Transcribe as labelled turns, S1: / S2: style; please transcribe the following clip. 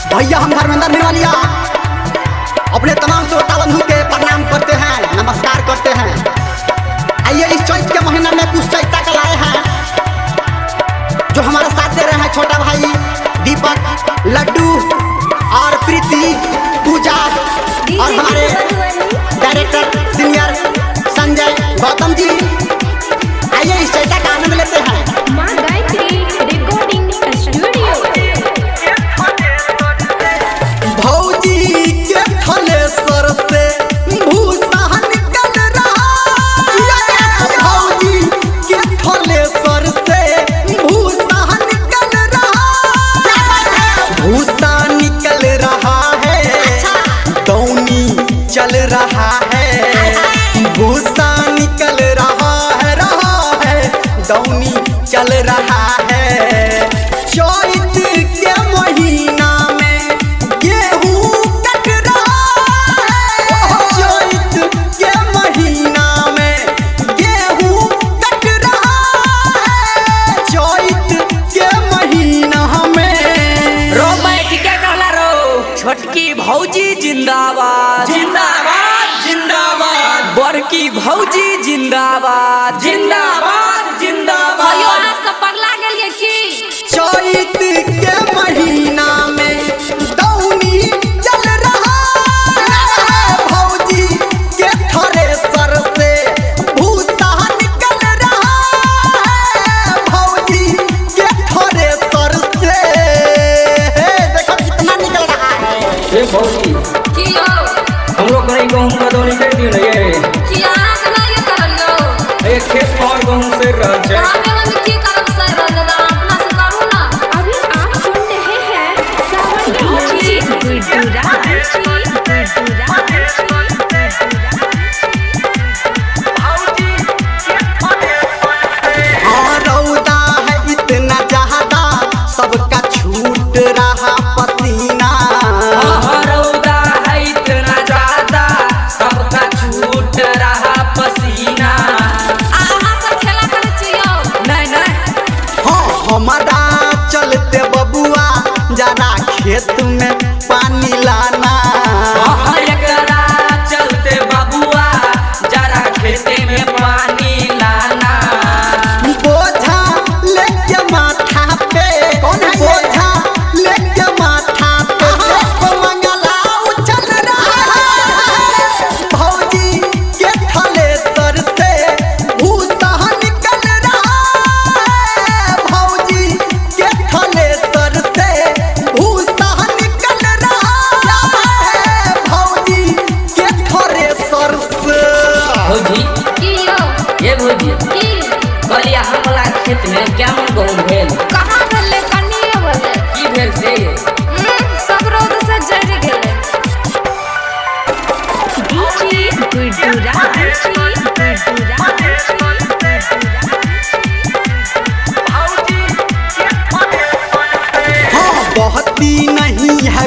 S1: भैया हम धर्मेंद्र निर्मलिया अपने तमाम श्रोता बंधु के प्रणाम करते हैं, नमस्कार करते हैं। आइए इस चैत के महीना में कुछ चैता का लाए हैं जो हमारे साथ दे रहे हैं छोटा भाई दीपक, लड्डू और प्रीति, पूजा और हमारे डायरेक्टर सीनियर संजय गौतम जी। आइए इस चैता का आनंद लेते हैं। चल रहा है भूसा निकल रहा है दौनी चल रहा है। चैत के महीना में गेहूं कट रहा है, चैत के महीना में गेहूं कट रहा है, चैत के महीना में।
S2: रो बैठ के कहला रो छोटकी भौजी जिंदाबाद जिंदाबाद जिंदाबाद, बड़की भौजी जिंदाबाद जिंदाबाद जिंदाबाद।
S3: अयो आज सब पगला गेलिए की
S1: चैत के महीना में दौनी चल रहा है, भौजी के थ्रेसर से भूसा निकल रहा है, भौजी के थ्रेसर से देखो कितना निकल रहा है।
S4: ये भौजी
S3: की हो
S4: हम लोग कहीं गेहूं का दौनी कर दियो ना ये
S3: की आंख ना ये करलियो
S4: ये खेत और गेहूं से रह जाए।
S3: हमें हम की करब सर दादा अपना से करू ना। अभी आप सुन रहे हैं सावन की गुडुरा
S1: रौदा है इतना ज्यादा सबका छूट रहा पसीना।
S2: रौदा है इतना ज्यादा सबका छूट रहा पसीना।
S3: आहा सब खेला कर छियो
S2: नहीं नहीं
S1: हाँ हमारा चलते बबुआ जरा खेत में पानी लाना।
S2: एकरा चलते बबुआ जरा खेते में पानी लाना।
S1: बोझा लेके माथा पे बोझा लेके माथा पे मंगला उछल रहा है, भौजी के थ्रेसर से भूसा निकल रहा है, भौजी के थ्रेसर से भूसा निकल रहा है, भौजी के थ्रेसर से।
S4: भौजी
S3: की हो
S4: ये भौजी
S3: की
S4: कहलिया हमला खेत में क्या मन गेहूं भेल
S3: कहां भेले कनिए भेले
S4: की भेल से
S3: सब रोड से जड़ गेले। डीजे गुडुरा
S1: हाँ बहुत ही नहीं है